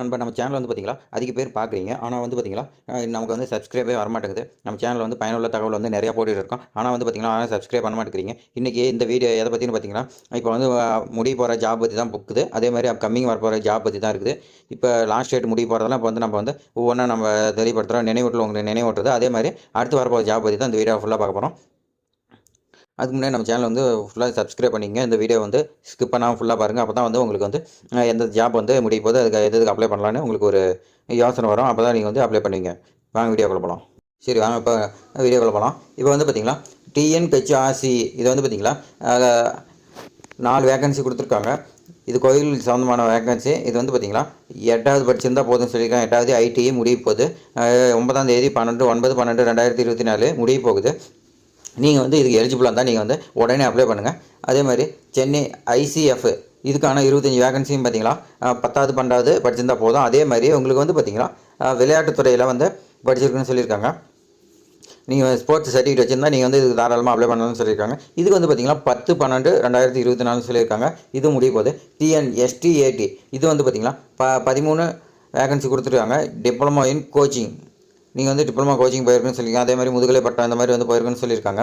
நண்பா நம்ம சேனல் வந்து பார்த்தீங்களா அதிக பேர் பார்க்குறீங்க. ஆனால் வந்து பார்த்தீங்களா நமக்கு வந்து சப்ஸ்கிரைபே வரமாட்டேங்குது. நம்ம சேனல் வந்து பயனுள்ள தகவல் வந்து நிறையா போட்டுட்டு இருக்கோம். ஆனால் வந்து பார்த்தீங்கன்னா சப்ஸ்கிரைப் பண்ண மாட்டேங்கிறீங்க. இன்றைக்கி இந்த வீடியோ எதை பற்றினு பார்த்தீங்கன்னா, இப்போ வந்து முடிய போகிற ஜாப் பற்றி தான் புக்குது. அதே மாதிரி அப்கமிங் வரப்போகிற ஜாப் பற்றி தான் இருக்குது. இப்போ லாஸ்ட் டேட் முடிய போகிறதெல்லாம் இப்போ வந்து நம்ம வந்து ஒவ்வொன்றா நம்ம தெளிவுபடுத்துகிறோம். நினைவூட்டல் உங்களுக்கு நினைவூட்டுறது. அதே மாதிரி அடுத்து வரப்போகிற ஜாப் பற்றி தான் இந்த வீடியோ ஃபுல்லாக பார்க்க போகிறோம். அதுக்கு முன்னாடி நம்ம சேனல் வந்து ஃபுல்லாக சப்ஸ்கிரைப் பண்ணிங்க. இந்த வீடியோ வந்து ஸ்கிப் பண்ணாமல் ஃபுல்லாக பாருங்கள். அப்போ தான் வந்து உங்களுக்கு வந்து எந்த ஜாப் வந்து முடிய போது அதுக்கு எதுக்கு அப்ளை பண்ணலான்னு உங்களுக்கு ஒரு யோசனை வரும். அப்போ தான் நீங்கள் வந்து அப்ளை பண்ணுவீங்க. வாங்க வீடியோக்குள்ள போகலாம். சரி வாங்க இப்போ வீடியோக்குள்ள போகலாம். இப்போ வந்து பார்த்தீங்களா டிஎன்ஹெச்ஆர்சி இது வந்து பார்த்தீங்களா 4 வேகன்சி கொடுத்துருக்காங்க. இது கோயில் சம்மந்தமான வேகன்சி. இது வந்து பார்த்தீங்களா 8வது படிச்சிருந்தால் போதும்னு சொல்லியிருக்காங்க. 8வது ஐடிஐ முடிய போகுது. 9ஆம் தேதி 9/12/2024 முடிய போகுது. நீங்கள் வந்து இதுக்கு எலிஜிபிளாக இருந்தால் நீங்கள் வந்து உடனே அப்ளை பண்ணுங்கள். அதே மாதிரி சென்னை ஐசிஎஃப் இதுக்கான 25 வேகன்சியும் பார்த்தீங்களா 10வது 12வது படிச்சிருந்தால் போதும். அதே மாதிரி உங்களுக்கு வந்து பார்த்தீங்களா விளையாட்டுத்துறையில் வந்து படிச்சிருக்குன்னு சொல்லியிருக்காங்க. நீங்கள் ஸ்போர்ட்ஸ் சர்டிஃபிகேட் வச்சுருந்தா நீங்கள் வந்து இதுக்கு தாராளமாக அப்ளை பண்ணணும்னு சொல்லியிருக்காங்க. இதுக்கு வந்து பார்த்தீங்கன்னா 10/12/2024 சொல்லியிருக்காங்க. இது முடிய போகுது. டிஎன்எஸ்டிஏடி இது வந்து பார்த்தீங்களா 13 வேகன்சி கொடுத்துருக்காங்க. டிப்ளமோ இன் கோச்சிங் நீங்கள் வந்து டிப்ளமா கோச்சிங் போயிருக்குன்னு சொல்லியிருக்காங்க. அதே மாதிரி முதுகலை பட்டம் இந்த மாதிரி வந்து போயிருக்குன்னு சொல்லியிருக்காங்க.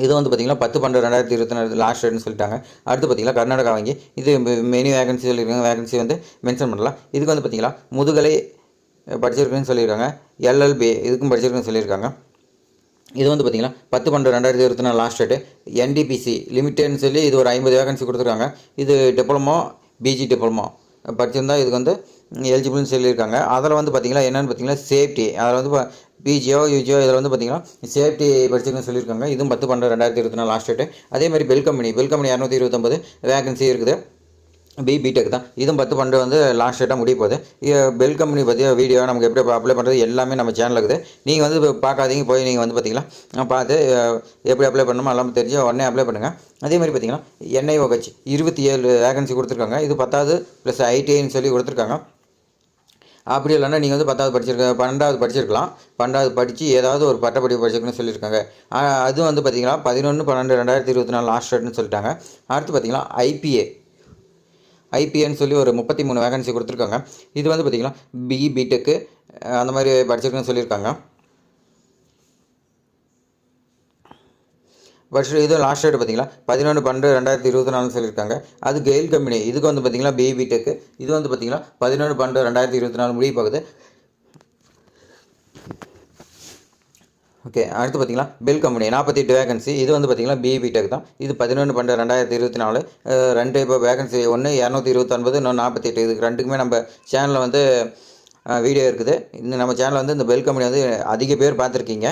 இது வந்து பார்த்திங்கன்னா 10/12/2024 லாஸ்ட் டேட்னு சொல்லிட்டாங்க. அடுத்து பார்த்திங்கன்னா கர்நாடகா வங்கி இது மெனி வேகன்சி சொல்லியிருக்காங்க. வேகன்சி வந்து மென்ஷன் பண்ணலாம். இதுக்கு வந்து பார்த்திங்கன்னா முதுகலை படிச்சிருக்குன்னு சொல்லியிருக்காங்க. எல்எல்பி இதுக்கும் படிச்சிருக்குன்னு சொல்லியிருக்காங்க. இது வந்து பார்த்திங்கன்னா 10/12/2024 லாஸ்ட் டேட்டு. என்டிபிசி லிமிட்டட்னு சொல்லி இது ஒரு 50 வேகன்சி கொடுத்துருக்காங்க. இது டிப்ளமோ பிஜி டிப்ளமோ படிச்சிருந்தால் இதுக்கு வந்து எலிஜிபிள்னு சொல்லியிருக்காங்க. அதில் வந்து பார்த்திங்கன்னா என்னென்னு பார்த்தீங்கன்னா சேஃப்டி அதில் வந்து பிஜியோ யூஜியோ இதில் வந்து பார்த்திங்கன்னா சேஃப்டி படிச்சிருக்குன்னு சொல்லியிருக்காங்க. இதுவும் 10/12/2024 லாஸ்ட் டேட்டு. அதே மாதிரி பெல் கம்பெனி 229 வேகன்சி இருக்குது. பிடெக் தான். இதுவும் 10/12 வந்து லாஸ்ட் டேட்டாக முடிய போகுது. பெல் கம்பெனி பற்றி வீடியோ நமக்கு எப்படி அப்ளை பண்ணுறது எல்லாமே நம்ம சேனலில் இருக்குது. நீங்கள் வந்து பார்க்காதீங்க, போய் நீங்கள் வந்து பார்த்தீங்கன்னா பார்த்து எப்படி அப்ளை பண்ணணுமோ எல்லாமே தெரிஞ்சு உடனே அப்ளை பண்ணுங்கள். அதே மாதிரி பார்த்தீங்கன்னா என்ஐஓஹெச் 27 வேகன்சி கொடுத்துருக்காங்க. இது 10வது ப்ளஸ் ஐடிஐன்னு சொல்லி கொடுத்துருக்காங்க. அப்படி இல்லைன்னா நீங்கள் வந்து 10வது படிச்சிருக்க 12வது படிச்சிருக்கலாம். 12வது படித்து ஏதாவது ஒரு பட்டப்படிப்பு படிச்சிருக்குன்னு சொல்லியிருக்காங்க. அதுவும் வந்து பார்த்தீங்கன்னா 11/12/2024 லாஸ்ட் டேட்னு சொல்லிட்டாங்க. அடுத்து பார்த்தீங்கன்னா ஐபிஏன்னு சொல்லி ஒரு 33 வேகன்சி கொடுத்துருக்காங்க. இது வந்து பார்த்திங்கன்னா பிடெக்கு அந்த மாதிரி படிச்சிருக்குன்னு சொல்லியிருக்காங்க. இது லாஸ்ட் டேட் பார்த்தீங்கன்னா 11/12/2024 சொல்லியிருக்காங்க. அது கெயில் கம்பெனி இதுக்கு வந்து பார்த்தீங்கன்னா பிடெக்கு இது வந்து பார்த்தீங்கன்னா 11/12/2024 முடிய போகுது. ஓகே அடுத்து பார்த்தீங்கன்னா பெல் கம்பெனி 48 வேகன்சி இது வந்து பார்த்தீங்கன்னா பிடெக் தான். இது 11/12/2024 2 இப்போ வேகன்சி ஒன்று 229 இன்னொன்று 48. இதுக்கு ரெண்டுக்குமே நம்ம சேனலில் வந்து வீடியோ இருக்குது. இந்த நம்ம சேனலில் வந்து இந்த பெல் கம்பெனி வந்து அதிக பேர் பார்த்துருக்கீங்க.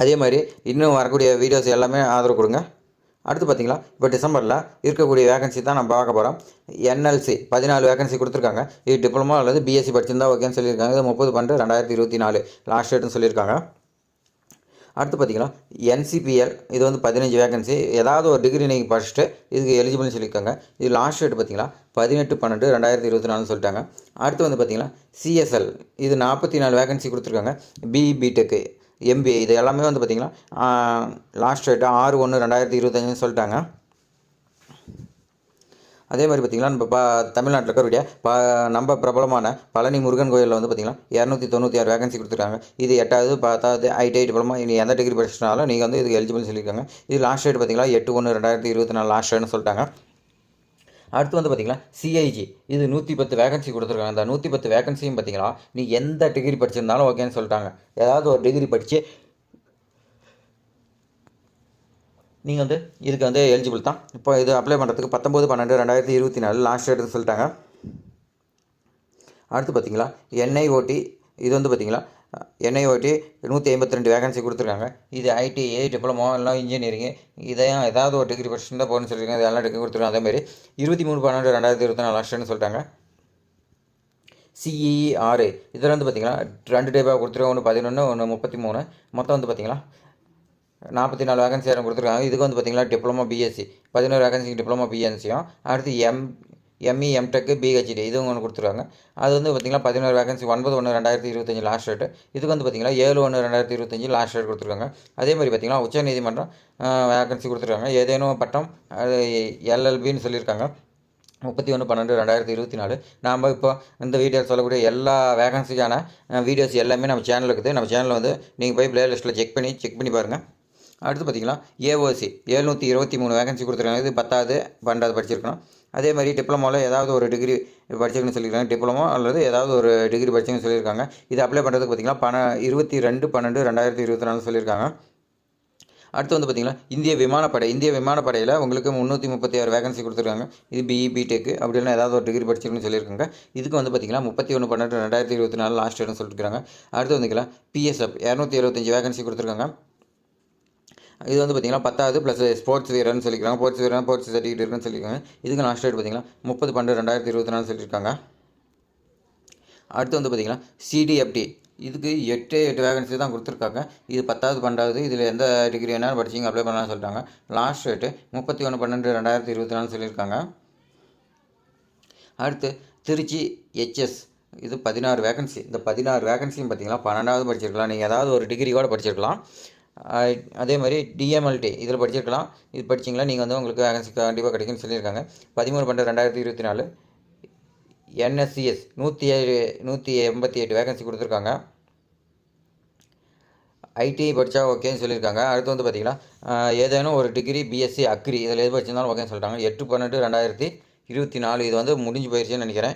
அதே மாதிரி இன்னும் வரக்கூடிய வீடியோஸ் எல்லாமே ஆதரவு கொடுங்க. அடுத்து பார்த்தீங்களா இப்போ டிசம்பரில் இருக்கக்கூடிய வேகன்சி தான் நம்ம பார்க்க போகிறோம். என்எல்சி 14 வேகன்சி கொடுத்துருக்காங்க. இது டிப்ளமோ அல்லது பிஎஸ்சி படிச்சிருந்தா ஓகேன்னு சொல்லியிருக்காங்க. இது 30/12/2024 லாஸ்ட் டேட்னு சொல்லியிருக்காங்க. அடுத்து பார்த்தீங்கன்னா என்சிபிஎல் இது வந்து 15 வேகன்சி ஏதாவது ஒரு டிகிரி நீங்கள் படிச்சுட்டு இதுக்கு எலிஜிபிள்னு சொல்லியிருக்காங்க. இது லாஸ்ட் டேட் பார்த்தீங்கன்னா 18/12/2024 சொல்லிட்டாங்க. அடுத்து வந்து பார்த்தீங்கன்னா சிஎஸ்எல் இது 44 வேகன்சி கொடுத்துருக்காங்க. பிடெக்கு எம்பிஏ இது எல்லாமே வந்து பார்த்திங்கன்னா லாஸ்ட் டேட்டு 6/1/2025 சொல்லிட்டாங்க. அதே மாதிரி பார்த்திங்கன்னா நம்ம தமிழ்நாட்டில் இருக்கக்கூடிய நம்ம பிரபலமான பழனி முருகன் கோயிலில் வந்து பார்த்திங்கன்னா 296 வேகன்சி கொடுத்துருக்காங்க. இது 8வது 10வது ஐடிஐ டிப்ளமா இனி எந்த டிகிரி படிச்சினாலும் நீங்கள் வந்து இதுக்கு எலிஜிபிள்னு சொல்லியிருக்காங்க. இது லாஸ்ட் டேட் பார்த்திங்கன்னா 8/1/2024 லாஸ்ட் டேட்னு சொல்லிட்டாங்க. அடுத்து வந்து பார்த்திங்கன்னா சிஐஜி இது 110 வேகன்சி கொடுத்துருக்காங்க. அந்த 110 வேகன்சியும் பார்த்திங்கன்னா நீ எந்த டிகிரி படிச்சிருந்தாலும் ஓகேன்னு சொல்லிட்டாங்க. ஏதாவது ஒரு டிகிரி படித்து நீங்கள் வந்து இதுக்கு வந்து எலிஜிபிள் தான். இப்போ இது அப்ளை பண்ணுறதுக்கு 19/12/2024 லாஸ்ட் டேட்னு சொல்லிட்டாங்க. அடுத்து பார்த்திங்களா என்ஐஓடி இது வந்து பார்த்திங்களா என்ஐஓடி 152 வேகன்சி கொடுத்துருக்காங்க. இது ஐடிஐ டிப்ளமோ எல்லாம் இன்ஜினியரிங்கு இதையும் ஏதாவது ஒரு டிகிரி படிச்சுருந்தா போகணும்னு சொல்லியிருக்காங்க. இது எல்லாம் டிகிரி கொடுத்துருக்காங்க. அதேமாதிரி 23/12/2024 லாஸ்ட் டேட்னு சொல்லிட்டாங்க. சிஇஆர் இதில் வந்து பார்த்திங்கன்னா 2 டைப்பாக கொடுத்துருக்காங்க. ஒன்று 11 ஒன்று 33 மொத்தம் வந்து பார்த்திங்கன்னா 44 வேகன்சி யாரும் கொடுத்துருக்காங்க. இதுக்கு வந்து பார்த்திங்கன்னா டிப்ளமோ பிஎஸ்சி 11 வேகன்சி டிப்ளமோ பிஎன்சியும் அடுத்து எம்இ எம்டெக்கு பிஹெச்டி இதுவும் ஒன்று கொடுத்துருக்காங்க. அது வந்து பார்த்திங்கன்னா 11 வேகன்சி 9/1/2025 லாஸ்ட் டேட்டு. இதுக்கு வந்து பார்த்திங்கன்னா 7/1/2025 லாஸ்ட் டேட் கொடுத்துருக்காங்க. அதே மாதிரி பார்த்திங்கன்னா உச்சநீதிமன்றம் வேகன்சி கொடுத்துருக்காங்க. ஏதேனும் பட்டம் அது எல்எல்பின்னு சொல்லியிருக்காங்க. 31/12/2024 நாம் இப்போ இந்த வீடியோவில் சொல்லக்கூடிய எல்லா வேகன்சிக்கான வீடியோஸ் எல்லாமே நம்ம சேனலில் இருக்குது. நம்ம சேனலில் வந்து நீங்கள் போய் ப்ளேலிஸ்ட்டில் செக் பண்ணி பாருங்கள். அடுத்து பார்த்தீங்கன்னா ஏஓசி 723 வேகன்சி கொடுத்துருக்காங்க. இது 10வது 12வது படிச்சிருக்கணும். அதே மாதிரி டிப்ளமோவில் ஏதாவது ஒரு டிகிரி படிச்சிருக்குன்னு சொல்லியிருக்காங்க. டிப்ளமோ அல்லது ஏதாவது ஒரு டிகிரி படிச்சுன்னு சொல்லியிருக்காங்க. இது அப்ளை பண்ணுறதுக்கு பார்த்தீங்கன்னா 22/12/2024 சொல்லியிருக்காங்க. அடுத்து வந்து பார்த்திங்கன்னா இந்திய விமானப்படையில் உங்களுக்கு 336 வேகன்சி கொடுத்துருக்காங்க. இது பிஇ பிடெக் அப்படி இல்லைனா ஏதாவது ஒரு டிகிரி படிச்சிருக்குன்னு சொல்லியிருக்காங்க. இதுக்கு வந்து பார்த்திங்கன்னா 31/12/2024 லாஸ்ட் டேட்னு சொல்லியிருக்காங்க. அடுத்து வந்துக்கலாம் பிஎஸ்எஃப் 275 வேகன்சி கொடுத்துருக்காங்க. இது வந்து பார்த்திங்கன்னா 10வது ப்ளஸ் ஸ்போர்ட்ஸ் வீரர்னு சொல்லியிருக்காங்க. ஸ்போர்ட்ஸ் சர்டிஃபிகேட் இருக்குன்னு சொல்லியிருக்காங்க. இதுக்கு லாஸ்ட் டேட் பார்த்திங்கன்னா 30/12/2024 சொல்லியிருக்காங்க. அடுத்து வந்து பார்த்திங்கன்னா சிடிஎஃப்டி இதுக்கு 8 வேகன்சி தான் கொடுத்துருக்காங்க. இது 10வது 12வது இதில் எந்த டிகிரி என்ன படிச்சிங்க அப்ளை பண்ணலாம்னு சொல்லிட்டாங்க. லாஸ்ட் டேட்டு 31/12/2024 சொல்லியிருக்காங்க. அடுத்து திருச்சி ஹெச்எஸ் இது 16 வேகன்சி. இந்த 16 வேகன்சியும் பார்த்திங்கன்னா 12வது படிச்சிருக்கலாம். நீங்கள் ஏதாவது ஒரு டிகிரி கூட படிச்சிருக்கலாம். அதே மாதிரி டிஎம்எல்டி இதில் படிச்சிருக்கலாம். இது படிச்சிங்களா நீங்கள் வந்து உங்களுக்கு வேகன்சி கண்டிப்பாக கிடைக்குன்னு சொல்லியிருக்காங்க. 13/12/2024 என்எஸ்சிஎஸ் 188 வேகன்சி கொடுத்துருக்காங்க. ஐடிஐ படித்தா ஓகேன்னு சொல்லியிருக்காங்க. அடுத்து வந்து பார்த்திங்கன்னா ஏதேனும் ஒரு டிகிரி பிஎஸ்சி அக்ரி இதில் எது படிச்சிருந்தாலும் ஓகேன்னு சொல்லிட்டாங்க. 8/12/2024 இது வந்து முடிஞ்சு போயிடுச்சுன்னு நினைக்கிறேன்.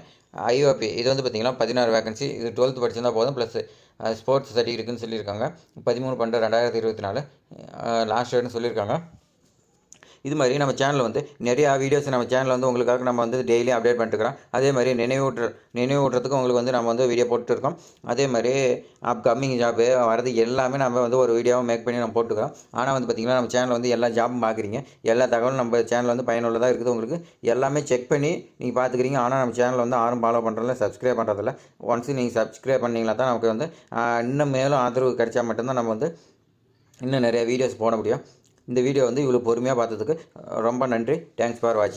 ஐஓபி இது வந்து பார்த்திங்கன்னா 16 வேகன்சி. இது 12th படிச்சிருந்தால் போதும் ப்ளஸ் ஸ்போர்ட்ஸ் சர்டிஃபிகேட் இருக்குன்னு சொல்லியிருக்காங்க. 13/12/2024 லாஸ்ட் டேட்னு சொல்லியிருக்காங்க. இது மாதிரி நம்ம சேனலில் வந்து நிறையா வீடியோஸ் நம்ம சேனலில் வந்து உங்களுக்காக நம்ம வந்து டெய்லி அப்டேட் பண்ணிட்டுருக்கோம். அதே மாதிரி நினைவூட்டுறதுக்கு உங்களுக்கு வந்து நம்ம வந்து வீடியோ போட்டுருக்கோம். அதே மாதிரி அப்கமிங் ஜாப்பு வரது எல்லாமே நம்ம வந்து ஒரு வீடியோவை மேக் பண்ணி நம்ம போட்டுக்கிறோம். ஆனால் வந்து பார்த்திங்கன்னா நம்ம சேனலில் வந்து எல்லா ஜாப்பும் பார்க்குறீங்க. எல்லா தகவலும் நம்ம சேனலில் வந்து பயனுள்ளதாக இருக்குது. உங்களுக்கு எல்லாமே செக் பண்ணி நீங்கள் பார்த்துக்கிறீங்க. ஆனால் நம்ம சேனலில் வந்து யாரும் ஃபாலோ பண்ணுறதில்ல, சப்ஸ்கிரைப் பண்ணுறதில்ல. ஒன்ஸ் நீங்கள் சப்ஸ்கிரைப் பண்ணிங்களா தான் நமக்கு வந்து இன்னும் மேலும் ஆதரவு கிடைச்சா மட்டும்தான் நம்ம வந்து இன்னும் நிறைய வீடியோஸ் போட முடியும். இந்த வீடியோ வந்து இவ்வளோ பொறுமையாக பார்த்ததுக்கு ரொம்ப நன்றி. தேங்க்ஸ் ஃபார் வாட்சிங்.